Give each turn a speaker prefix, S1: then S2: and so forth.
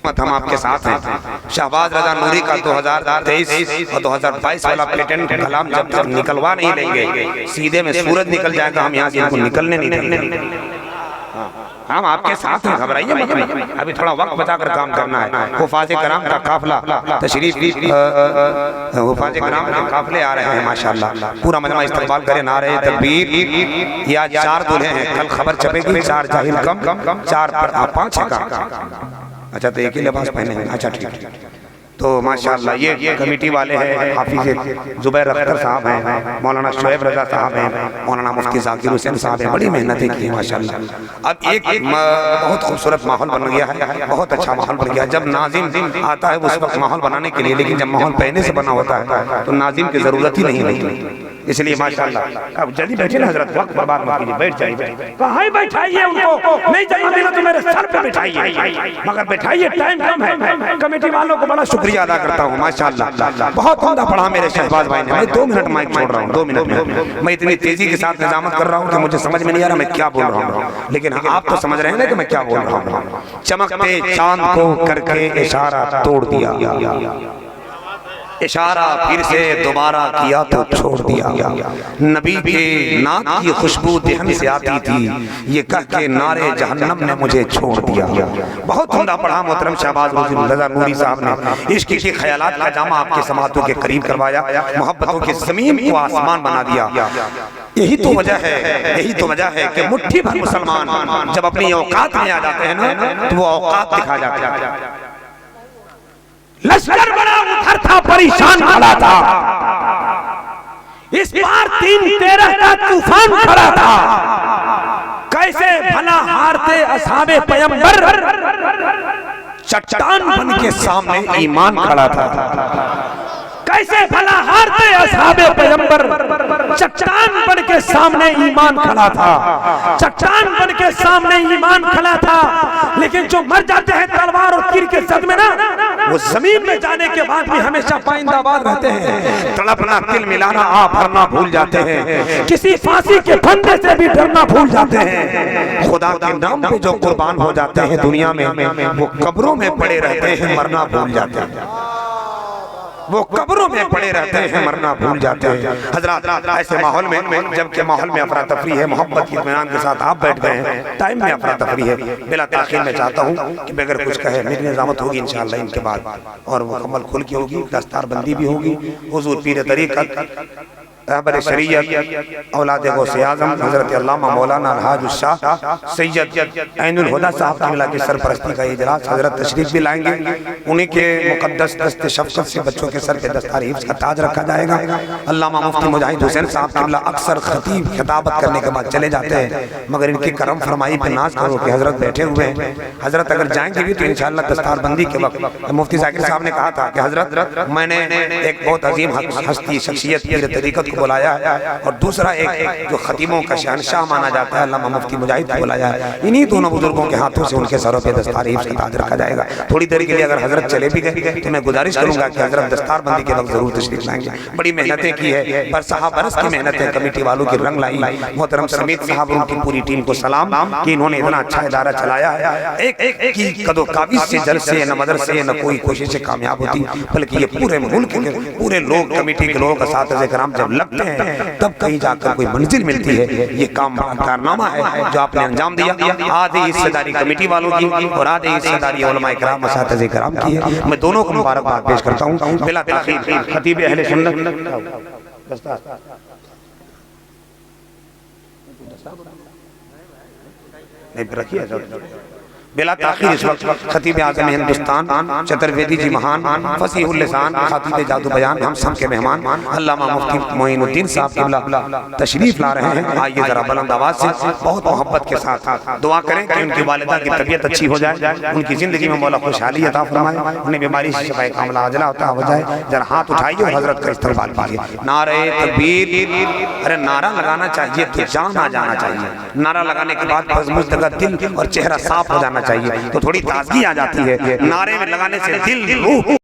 S1: हम आपके साथ हैं। शहबाज रजा नूरी का 2023 और 2022 वाला पेटेंट कलाम जब तक निकलवा नहीं लेंगे, सीधे में सूरज निकल जाएगा, हम यहाँ से इनको निकलने नहीं देंगे। हम आपके साथ हैं, घबराइए मत। अभी थोड़ा वक्त बचाकर काम करना है। हुफाज़े कराम का काफिला तशरीफ, हुफाज़े कराम के काफिले आ रहे हैं माशाअल्लाह। पूरा मजमा इस्तकबाल करे, नारे तकबीर। या 4 दूल्हे हैं, कल खबर छपेगी, 4 जाहिल कम 4 5 है का। अच्छा, तो एक ही लिबास पहने हैं। अच्छा ठीक है। तो माशाअल्लाह ये कमेटी वाले हैं, हाफिज जुबैर अख्तर साहब हैं, मौलाना शुएब रजा साहब हैं, मौलाना मुफ्ती जाकिर हुसैन साहब हैं। बड़ी मेहनतें की माशाअल्लाह। अब एक बहुत खूबसूरत माहौल बन गया है, बहुत अच्छा माहौल बन गया। जब नाजिम आता है उस वक्त माहौल बनाने के लिए, लेकिन जब माहौल पहले से बना होता है तो नाजिम की जरूरत ही नहीं होती। इसलिए माशाअल्लाह अब जल्दी बैठे ना हजरत, वक्त बर्बाद मत कीजिए, बैठ जाइए। कहाँ बैठाइए उनको, नहीं जगह मिला तो मेरे सर पे बैठाइए, मगर बैठाइए, टाइम कम है। कमेटी वालों को बड़ा शुक्रिया अदा करता हूँ माशाअल्लाह। बहुत उम्दा पढ़ा मेरे शहबाज भाई ने। मैं 2 मिनट माइक छोड़ रहा हूँ, 2 मिनट में मैं इतनी तेजी के साथ निजामत कर रहा हूँ कि मुझे समझ में नहीं आ रहा मैं क्या बोल रहा हूँ, लेकिन आप तो समझ रहे हैं ना कि मैं क्या बोल रहा हूँ। चमकते चांद को करके इशारा तोड़ दिया, इशारा फिर से दोबारा किया तो छोड़ दिया। नबी के नाक की खुशबू दहन से आती थी, ये कह के नारे जहन्नम ने मुझे छोड़ दिया। बहुत उम्दा पढ़ा मोहतरम शहबाज रजा नूरी साहब ने। इश्क के ख्यालात का जामा आपके समातों के करीब करवाया, मोहब्बतों के ज़मीन को आसमान बना दिया। यही तो वजह है, यही तो वजह है कि मुट्ठी भर मुसलमान जब अपनी औकात में आ जाते हैं ना तो वो औकात दिखा जाते हैं। लश्कर बड़ा उधर था, परेशान खड़ा था, इस बार 3-13 का तूफान खड़ा था। कैसे भला हारते असहाबे पैगंबर, चट्टान बन के सामने ईमान खड़ा था। कैसे भला हारते असहाबे पैगंबर, चट्टान बन के सामने ईमान खड़ा था। चट्टान बन के सामने ईमान खड़ा था, लेकिन जो मर जाते हैं तलवार और तीर के सदमे ना, वो जमीन में जाने के बाद भी हमेशा पाइंदाबाद रहते हैं। तड़पना, तिल मिलाना, आ भरना भूल जाते हैं। किसी फांसी के फंदे से भी डरना भूल जाते हैं। खुदा के नाम पे जो कुर्बान हो जाते हैं दुनिया में, वो कब्रों में पड़े रहते हैं, मरना भूल जाते हैं। वो कब्रों में पड़े रहते हैं, मरना भूल जाते हैं। हजरत ऐसे माहौल में, जबकि माहौल में अफरा तफरी है, मोहब्बत की इत्मीनान के साथ आप बैठ गए हैं, टाइम में अफरा तफरी है, बिला ताखीर मैं चाहता हूँ कि बगैर कुछ कहे मेरी निजामत होगी इंशाअल्लाह इनके बाद, और वो मुकम्मल खुल की होगी, दस्तारबंदी भी होगी। हुजूर पीर तरीक़त रहबर शरीयत औलाद गौसे आज़म हज़रत अल्लामा मौलाना अलहाज शाह सैयद ऐनुल हुदा साहब की सरपरस्ती का इजलास हज़रत तशरीफ भी लाएंगे। उन्हीं के मुक़द्दस दस्ते शफ़क़त से बच्चों के सर पे दस्तार हिफ्ज़ का ताज रखा जाएगा। अल्लामा मुफ्ती मुजाहिद हुसैन साहब क़िबला अक्सर खतीब खिताबत करने के बाद चले जाते हैं, मगर इनकी करम फरमाई पे नाज करो कि हज़रत बैठे हुए हैं। हज़रत अगर जाएंगे भी तो इंशाअल्लाह दस्तारबंदी के वक्त मुफ्ती ज़ाकिर साहब ने कहा था कि हज़रत मैंने एक बहुत अजीम हस्ती शख्सियत पीर तरीक़त को बुलाया है, और दूसरा एक जो खतीबों का शहनशाह माना जाता है अल्लामा मुफ्ती मुजाहिद को बुलाया है। इन्हीं दोनों बुजुर्गों के हाथों से उनके सरों पे दस्तार हिफ्ज़ का ताज रखा जाएगा। थोड़ी देर के लिए अगर हजरत चले भी गए तो मैं गुजारिश करूंगा कि हजरत दस्तारबंदी के वक्त जरूर तशरीफ लाएंगे। बड़ी मेहनतें की है, बरसहा बरस की मेहनतें कमेटी वालों की रंग लाई। मोहतरम समीत साहब उनकी पूरी टीम को सलाम कि इन्होंने इतना अच्छा इदारा चलाया है। एक की कदो काबिज से जल से न मदरसे न कोई कोशिश कामयाब होती, बल्कि ये पूरे मुल्क के पूरे लोग कमेटी के लोग असातिज़े कराम जब लगते हैं तब कहीं जाकर कोई मंजिल मिलती है। ये काम कारनामा है जो आपने अंजाम दिया। आधे हिस्सेदारी कमेटी वालों की और आधे हिस्सेदारी उलमाए किराम असातिज़े किराम की है। मैं दोनों को मुबारकबाद पेश करता हूँ। बिला ताखीर खतीब अहले सुन्नत नहीं रखिए बिला ताखीर इस वक्त खतीब आज़म हिंदुस्तान चतुर्वेदी जी महान फसीहुल लिसान खातिब जादू बयान हम सब के मेहमान अल्लामा मुफ्ती मोइनुद्दीन साहब क़िबला तशरीफ ला रहे हैं। आइए जरा बुलंद आवाज़ से बहुत मोहब्बत के साथ दुआ करें कि उनकी वालिदा की तबीयत अच्छी हो जाए, उनकी ज़िंदगी में मौला खुशहाली अता फरमाए, उन्हें बीमारी से शिफाए कामिला आजिला अता हो जाए। जरा हाथ उठाइए और हजरत का इस्तकबाल कीजिए। नारे तकबीर। अरे नारा लगाना चाहिए तो जान आ जाना चाहिए, नारा लगाने के बाद बज़मुज़ दिल और चेहरा साफ हो जाना चाहिए, तो थोड़ी ताजगी आ जाती है। नारे में लगाने से दिल रूह